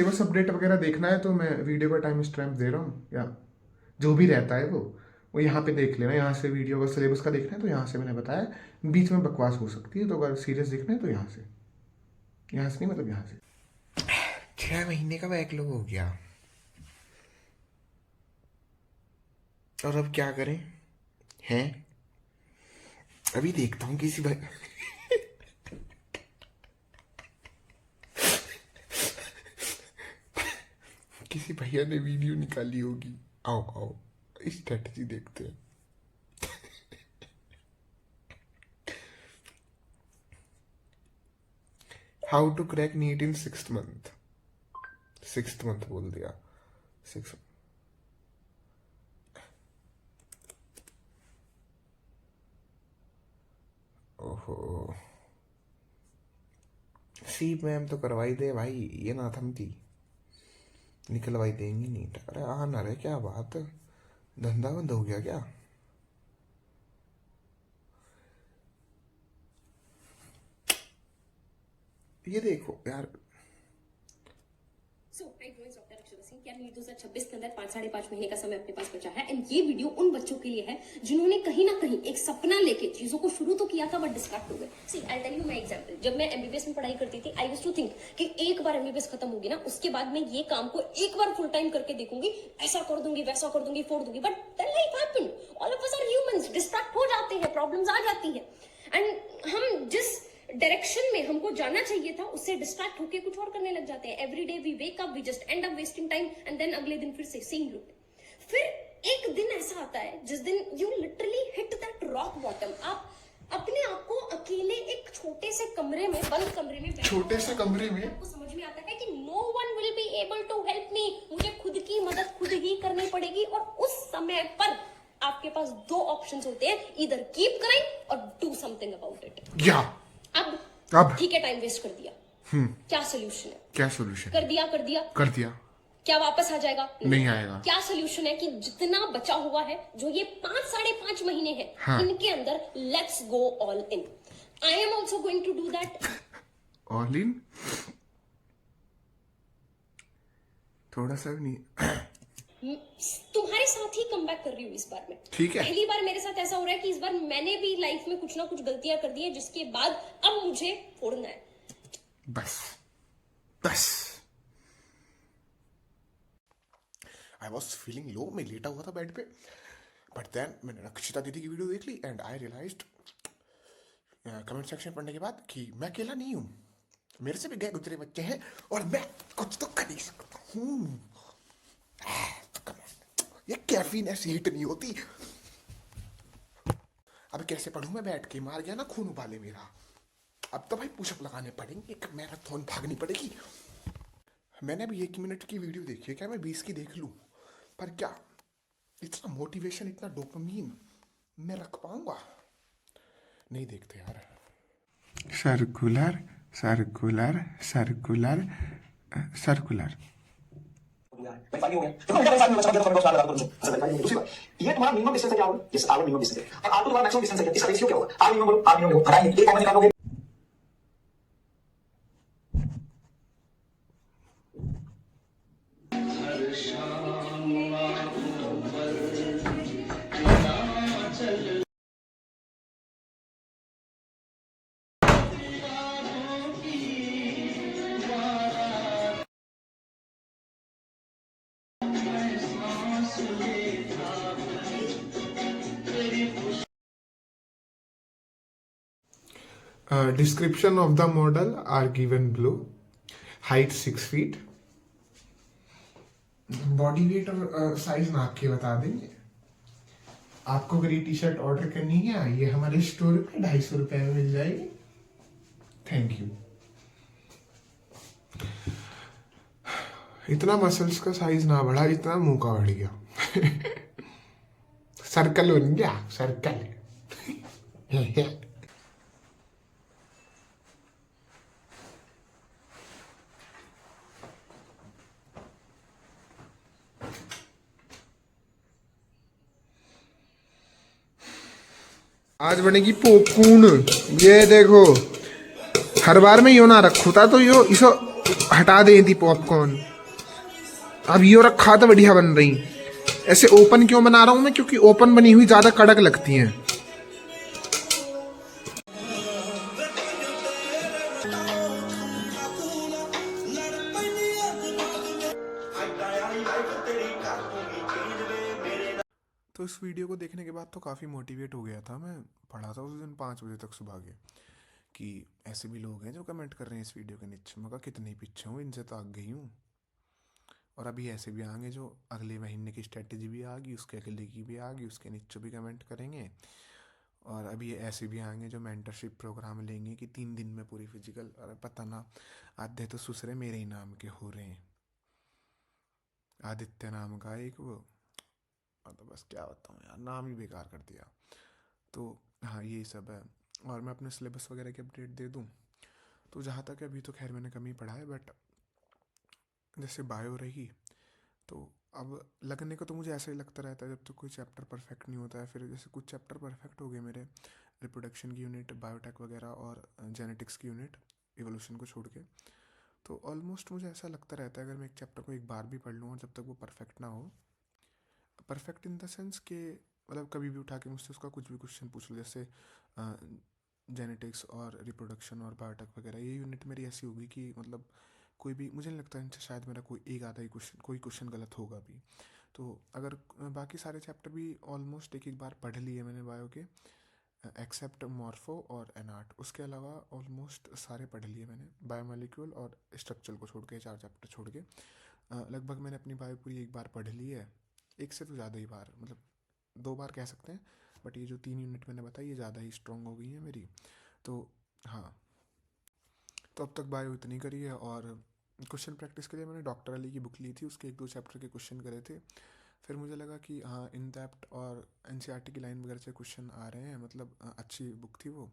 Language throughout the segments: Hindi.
सिलेबस अपडेट वगैरह देखना है तो मैं वीडियो का टाइम स्टैम्प दे रहा हूँ, या जो भी रहता है वो यहाँ पे देख लेना। यहाँ से वीडियो का सिलेबस का देखना है तो यहाँ से मैंने बताया। बीच में बकवास हो सकती है, तो अगर सीरियस देखना है तो यहाँ से नहीं, मतलब यहाँ से। 6 महीने का बैकलॉग हो गया, और अब क्या करें हैं? अभी देखता हूँ किसी भाई किसी भैया ने वीडियो निकाली होगी। आओ आओ स्ट्रेटजी देखते हैं। How to crack NEET in 6th month. 6th month बोल दिया, 6। ओहो, सी मैम तो करवाई दे भाई, ये ना थमती, निकलवाई देंगी नीट। अरे आ ना रहे, क्या बात, धंधा बंद हो गया क्या? ये देखो यार। नीट 2026 के अंदर 5-5.5 महीने का समय अपने पास बचा है, एंड ये वीडियो उन बच्चों के लिए है जिन्होंने कहीं ना कहीं एक सपना लेके चीजों को शुरू तो किया था बट डिस्ट्रैक्ट हो गए। See I tell you my example, जब मैं एमबीबीएस में पढ़ाई करती थी, आई यूज्ड टू थिंक कि एक बार एमबीबीएस खत्म होगी ना, उसके बाद मैं ये काम को एक बार फुल टाइम करके देखूंगी, ऐसा कर दूंगी, वैसा कर दूंगी, फोड़ दूंगी। But then life happened, all of us are humans, distract हो जाते हैं, प्रॉब्लम्स आ जाती है, एंड हम जिस डायरेक्शन में हमको जाना चाहिए था उससे डिस्ट्रैक्ट होके कुछ और करने लग जाते हैं। Every day we wake up, we just end up wasting time, and then अगले दिन फिर से सेम लूप। फिर एक दिन ऐसा आता है जिस दिन you literally hit that rock bottom. आप अपने आप को अकेले एक छोटे से कमरे में, बंद कमरे में, छोटे से कमरे में आपको समझ में आता है कि no one will be able to help me, मुझे खुद की मदद खुद ही करनी पड़ेगी। और उस समय पर आपके पास दो ऑप्शंस होते हैं, इधर कीप क्राइंग और डू समथिंग अबाउट इट। या अब ठीक है, टाइम वेस्ट कर दिया, क्या सोल्यूशन है? क्या सोल्यूशन? कर दिया क्या वापस आ जाएगा? नहीं आएगा। क्या सोल्यूशन है कि जितना बचा हुआ है, जो ये 5-5.5 महीने हैं, हाँ। इनके अंदर let's go all in. I am also going to do that. All in थोड़ा सा भी नहीं तुम्हारे साथ ही कम बैक कर रही हूँ इस बार में। ठीक है, पहली बार मेरे साथ ऐसा हो रहा है कि इस बार मैंने भी लाइफ में कुछ ना कुछ गलतियां कर दी है, जिसके बाद अब मुझे फोड़ना है। बस आई वॉज फीलिंग लो, मैं लेटा हुआ था बेड पे, बट देन मैंने रक्षिता दीदी की वीडियो देख ली and I realised comment section पढ़ने के बाद कि मैं अकेला नहीं हूं, मेरे से भी गए गुजरे बच्चे हैं और मैं कुछ तो कर ही सकता हूं। ये कैफीन ऐसी हिट नहीं होती। अब कैसे पढ़ूं मैं बैठ के, मार गया ना खून उबाले मेरा। अब तो भाई पुशअप लगाने पड़ेंगे, एक मैराथन भागनी पड़ेगी। मैंने अभी 1 मिनट की वीडियो देखी है, क्या मैं 20 की देख लूं? पर क्या इतना मोटिवेशन, इतना डोपामीन मैं रख पाऊंगा? नहीं देखते यार। Circular circular circular circular. Verify हो गया तो हमेशा वेरीफाई नहीं होगा, जब तुम्हारे को लगा दो अच्छा वेरीफाई दूसरी बात, ये तुम्हारा मिनिमम डिस्टेंस है, क्या होगा? यस, आर मिनिमम डिस्टेंस है, और आर तुम्हारा मैक्सिमम डिस्टेंस है, इसका रेशियो क्या होगा? आर मिनिमम बोलो, आर मिनिमम बोलो, घटाएंगे, एक कॉमन निकालोगे। Description of the model are given below. Height 6 feet. Body weight और साइज नाप के बता देंगे। आपको अगर ये टी शर्ट ऑर्डर करनी है, ये हमारे स्टोर पे 250 रुपए में मिल जाएगी। Thank you. इतना मसल्स का साइज ना बढ़ा जितना मुंह का बढ़ गया। सर्कल बन गया, सर्कल। आज बनेगी पोपून। ये देखो, हर बार में यो ना रखूता तो यो इसो हटा दे थी पॉपकॉर्न। अब ये रखा तो बढ़िया बन रही। ऐसे ओपन क्यों बना रहा हूं मैं, क्योंकि ओपन बनी हुई ज्यादा कड़क लगती हैं। तो इस वीडियो को देखने के बाद तो काफ़ी मोटिवेट हो गया था मैं। पढ़ा था उस दिन 5 बजे तक सुबह के, कि ऐसे भी लोग हैं जो कमेंट कर रहे हैं इस वीडियो के नीचे। मैं कहा कितने ही पीछे हूँ, इनसे तो आग गई हूँ। और अभी ऐसे भी आएंगे जो अगले महीने की स्ट्रेटेजी भी आ गई, उसके अगले की भी आ गई, उसके नीचे भी कमेंट करेंगे। और अभी ऐसे भी आएंगे जो मेंटरशिप प्रोग्राम लेंगे कि 3 दिन में पूरी फिजिकल। और पता ना, आधे तो सुसरे मेरे ही नाम के हो रहे हैं। आदित्य नाम का एक वो, तो बस क्या बताऊँ यार, नाम ही बेकार कर दिया। तो हाँ, यही सब है। और मैं अपने सिलेबस वगैरह की अपडेट दे दूँ तो जहाँ तक है अभी तो खैर मैंने कम ही पढ़ा है, बट जैसे बायो रही तो अब लगने को तो मुझे ऐसा ही लगता रहता है जब तक तो कोई चैप्टर परफेक्ट नहीं होता है। फिर जैसे कुछ चैप्टर परफेक्ट हो गए मेरे, रिप्रोडक्शन की यूनिट, बायोटेक वगैरह और जेनेटिक्स की यूनिट, इवोल्यूशन को छोड़ के। तो ऑलमोस्ट मुझे ऐसा लगता रहता है अगर मैं एक चैप्टर को एक बार भी पढ़ लूँ और जब तक वो परफेक्ट ना हो, परफेक्ट इन द सेंस कि मतलब कभी भी उठा के मुझसे उसका कुछ भी क्वेश्चन पूछ लो, जैसे जेनेटिक्स और रिप्रोडक्शन और बायोटेक वगैरह, ये यूनिट मेरी ऐसी होगी कि मतलब कोई भी, मुझे नहीं लगता इनसे शायद मेरा कोई एक आधा ही कोई क्वेश्चन गलत होगा भी। तो अगर बाकी सारे चैप्टर भी ऑलमोस्ट एक एक बार पढ़ लिए मैंने बायो के, एक्सेप्ट मॉर्फो और एनार्ट, उसके अलावा ऑलमोस्ट सारे पढ़ लिए मैंने, बायोमोलिक्यूल और स्ट्रक्चर को छोड़ के, 4 चैप्टर छोड़ के। लगभग मैंने अपनी बायो पूरी एक बार पढ़ ली है। एक से तो ज़्यादा ही बार, मतलब 2 बार कह सकते हैं, बट ये जो 3 यूनिट मैंने बताई ये ज़्यादा ही स्ट्रॉन्ग हो गई है मेरी। तो हाँ, तो अब तक बायो इतनी करी है। और क्वेश्चन प्रैक्टिस के लिए मैंने डॉक्टर अली की बुक ली थी, उसके 1-2 चैप्टर के क्वेश्चन करे थे। फिर मुझे लगा कि हाँ, इन डेप्थ और एनसीईआरटी की लाइन वगैरह से क्वेश्चन आ रहे हैं, मतलब अच्छी बुक थी वो।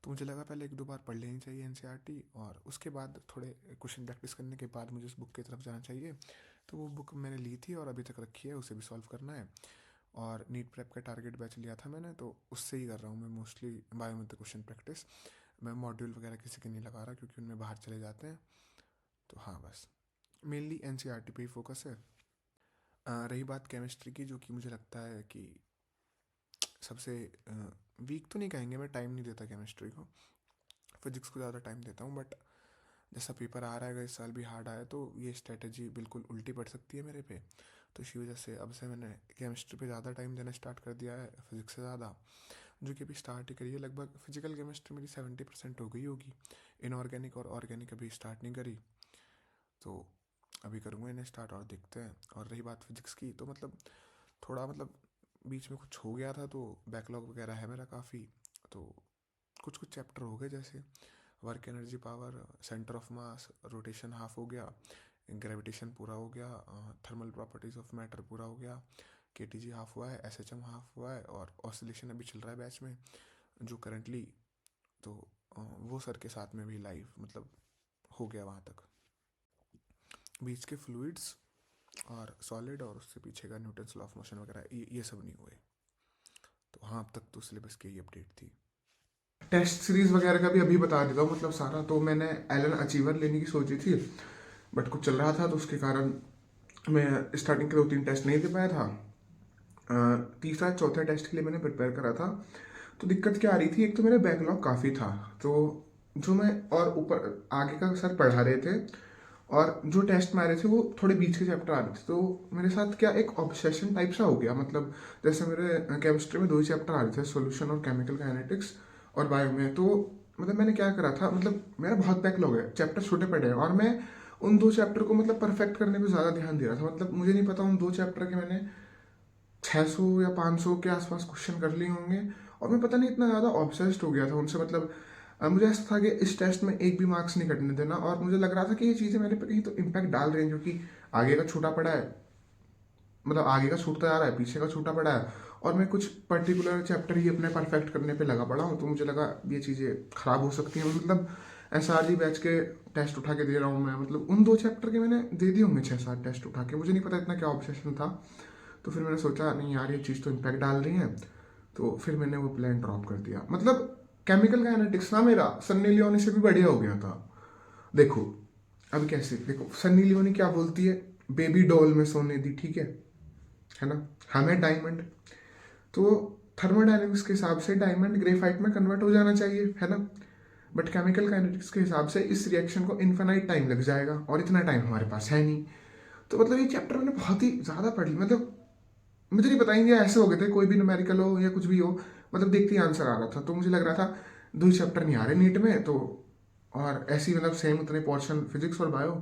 तो मुझे लगा पहले 1-2 बार पढ़ लेनी चाहिए एनसीईआरटी, और उसके बाद थोड़े क्वेश्चन प्रैक्टिस करने के बाद मुझे उस बुक की तरफ जाना चाहिए। तो वो बुक मैंने ली थी और अभी तक रखी है, उसे भी सॉल्व करना है। और नीट प्रेप का टारगेट बैच लिया था मैंने, तो उससे ही कर रहा हूँ मैं मोस्टली बायो में क्वेश्चन प्रैक्टिस। मैं मॉड्यूल वगैरह किसी के नहीं लगा रहा क्योंकि उनमें बाहर चले जाते हैं। तो हाँ, बस मेनली एनसीईआरटी पे ही फोकस है। रही बात केमिस्ट्री की, जो कि मुझे लगता है कि सबसे वीक तो नहीं कहेंगे, मैं टाइम नहीं देता केमिस्ट्री को, फिजिक्स को ज़्यादा टाइम देता हूँ। बट जैसा पेपर आ रहा है इस साल भी हार्ड आया, तो ये स्ट्रेटजी बिल्कुल उल्टी पड़ सकती है मेरे पे। तो इसी वजह से अब से मैंने केमिस्ट्री पे ज़्यादा टाइम देना स्टार्ट कर दिया है फिजिक्स से ज़्यादा, जो कि अभी स्टार्ट ही करी है। लगभग फिजिकल केमिस्ट्री मेरी 70% हो गई होगी। इनऑर्गेनिक और ऑर्गेनिक अभी स्टार्ट नहीं करी, तो अभी करूँगा इन्हें स्टार्ट और देखते हैं। और रही बात फिजिक्स की, तो मतलब थोड़ा मतलब बीच में कुछ हो गया था, तो बैकलॉग वगैरह है मेरा काफ़ी। तो कुछ कुछ चैप्टर हो गए, जैसे work energy power, centre of mass, rotation half हो गया, ग्रेविटेशन पूरा हो गया, थर्मल प्रॉपर्टीज़ ऑफ मैटर पूरा हो गया, केटीजी हाफ हुआ है, एसएचएम हाफ हुआ है, और ऑसिलेशन अभी चल रहा है बैच में जो करंटली। तो वो सर के साथ में भी लाइव मतलब हो गया वहाँ तक। बीच के फ्लूइड्स और सॉलिड और उससे पीछे का न्यूटन्स लॉ ऑफ मोशन वगैरह ये सब नहीं हुए। तो हाँ, अब तक तो सिलेबस की ही अपडेट थी। टेस्ट सीरीज वगैरह का भी अभी बता देता हूँ, मतलब सारा तो मैंने एलन अचीवर लेने की सोची थी, बट कुछ चल रहा था तो उसके कारण मैं स्टार्टिंग के 2-3 टेस्ट नहीं दे पाया था। तीसरा चौथे टेस्ट के लिए मैंने प्रिपेयर करा था। तो दिक्कत क्या आ रही थी, एक तो मेरा बैकलॉग काफ़ी था, तो जो मैं और ऊपर आगे का सर पढ़ा रहे थे और जो टेस्ट में आ रहे थे वो थोड़े बीच के चैप्टर आ रहे थे, तो मेरे साथ क्या एक ऑब्सेशन टाइप सा हो गया। मतलब जैसे मेरे केमिस्ट्री में 2 ही चैप्टर आ रहे थे, सॉल्यूशन और केमिकल काइनेटिक्स, और बायो में तो मतलब मैंने क्या करा था, मतलब मेरा बहुत बैकलॉग है, चैप्टर छोटे पड़े हैं, और मैं उन 2 चैप्टर को मतलब परफेक्ट करने पे ज़्यादा ध्यान दे रहा था। मतलब मुझे नहीं पता उन 2 चैप्टर के मैंने 600 या 500 के आसपास क्वेश्चन कर लिए होंगे, और मैं पता नहीं इतना ज़्यादा ऑब्सेस्ड हो गया था उनसे। मतलब मुझे ऐसा था कि इस टेस्ट में एक भी मार्क्स नहीं कटने देना, और मुझे लग रहा था कि ये चीज़ें मेरे पे कहीं तो इम्पैक्ट डाल रही हैं, जो कि आगे का छूटा पड़ा है, मतलब आगे का छूटता जा रहा है, पीछे का छूटा पड़ा है, और मैं कुछ पर्टिकुलर चैप्टर ही अपने परफेक्ट करने पे लगा पड़ा हूँ। तो मुझे लगा ये चीज़ें ख़राब हो सकती हैं। मतलब एसआरजी बैच के टेस्ट उठा के दे रहा हूँ मैं, मतलब उन 2 चैप्टर के मैंने दे दिए होंगे 6-7 टेस्ट उठा के, मुझे नहीं पता इतना क्या ऑब्सेशन था। तो फिर मैंने सोचा नहीं यार, ये चीज़ तो इम्पैक्ट डाल रही है, तो फिर मैंने वो प्लान ड्रॉप कर दिया। मतलब केमिकल काइनेटिक्स ना मेरा सन्नी लियोनी से भी बढ़िया हो गया था। देखो, अब कैसे देखो, सन्नी लियोनी क्या बोलती है, बेबी डॉल में सोने दी, ठीक है ना, हमें डायमंड, तो थर्मोडायनेमिक्स के हिसाब से डायमंड ग्रेफाइट में कन्वर्ट हो जाना चाहिए, है ना, बट केमिकल काइनेटिक्स के हिसाब से इस रिएक्शन को इन्फिनाइट टाइम लग जाएगा और इतना टाइम हमारे पास है नहीं। तो मतलब ये चैप्टर मैंने बहुत ही ज़्यादा पढ़ ली, मतलब मुझे नहीं बताएंगे ऐसे हो गए थे, कोई भी न्यूमेरिकल हो या कुछ भी हो, मतलब देखते ही आंसर आ रहा था। तो मुझे लग रहा था 2 चैप्टर नहीं आ रहे नीट में, तो और ऐसी मतलब सेम उतने पोर्शन फिजिक्स और बायो,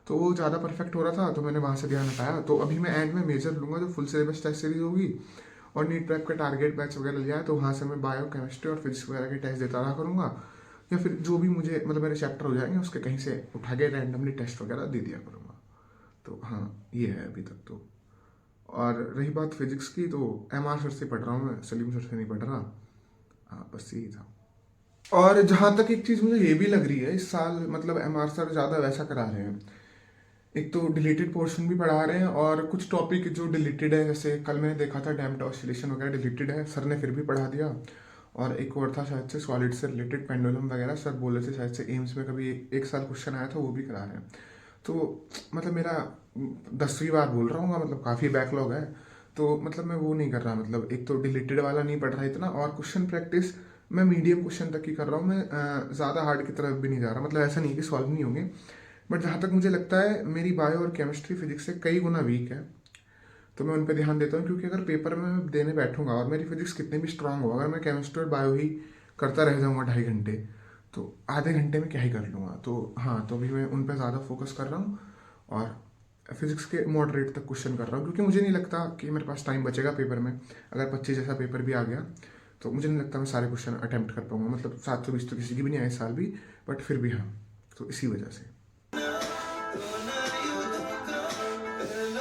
तो वो ज़्यादा परफेक्ट हो रहा था, तो मैंने वहाँ से ध्यान हटाया। तो अभी मैं एंड में मेजर लूँगा जो फुल सिलेबस टेस्ट सीरीज होगी, और नीट प्रेप का टारगेट बैच वगैरह लिया है, तो वहाँ से मैं बायो केमिस्ट्री और फिजिक्स वगैरह के टेस्ट देता रहा करूँगा, या फिर जो भी मुझे मतलब मेरे चैप्टर हो जाएंगे उसके कहीं से उठा के रैंडमली टेस्ट वगैरह दे दिया करूँगा। तो हाँ, ये है अभी तक तो। और रही बात फिजिक्स की, तो MR सर से पढ़ रहा हूँ मैं, सलीम सर से नहीं पढ़ रहा। हाँ, बस यही था। और जहाँ तक एक चीज़ मुझे ये भी लग रही है इस साल, मतलब MR सर ज़्यादा वैसा करा रहे हैं, एक तो डिलीटेड पोर्शन भी पढ़ा रहे हैं, और कुछ टॉपिक जो डिलीटेड है, जैसे कल मैंने देखा था डैम्प्ड ऑसिलेशन वगैरह डिलीटेड है, सर ने फिर भी पढ़ा दिया। और एक और था शायद से सॉलिड से रिलेटेड पेंडुलम वगैरह, सर बोले थे शायद से एम्स में कभी एक साल क्वेश्चन आया था, वो भी करा रहे हैं। तो मतलब मेरा 10वीं बार बोल रहा हूँ, मतलब काफ़ी बैकलॉग है, तो मतलब मैं वो नहीं कर रहा, मतलब एक तो डिलीटेड वाला नहीं पढ़ रहा इतना, और क्वेश्चन प्रैक्टिस मैं मीडियम क्वेश्चन तक ही कर रहा हूँ, मैं ज़्यादा हार्ड की तरफ भी नहीं जा रहा, मतलब ऐसा नहीं कि सॉल्व नहीं होंगे, बट जहाँ तक मुझे लगता है मेरी बायो और केमिस्ट्री फिजिक्स से कई गुना वीक है, तो मैं उन पर ध्यान देता हूँ। क्योंकि अगर पेपर में मैं देने बैठूंगा और मेरी फिजिक्स कितनी भी स्ट्रांग हो, अगर मैं केमिस्ट्री और बायो ही करता रह जाऊँगा 2.5 घंटे, तो आधे घंटे में क्या ही कर लूँगा। तो हाँ, तो अभी मैं उन पर ज़्यादा फोकस कर रहा हूँ, और फिजिक्स के मॉडरेट तक क्वेश्चन कर रहा हूँ, क्योंकि मुझे नहीं लगता कि मेरे पास टाइम बचेगा पेपर में। अगर 25 जैसा पेपर भी आ गया, तो मुझे नहीं लगता मैं सारे क्वेश्चन अटैम्प्ट कर पाऊंगा, मतलब 720 तो किसी की भी नहीं आए इस साल भी, बट फिर भी हाँ, तो इसी वजह से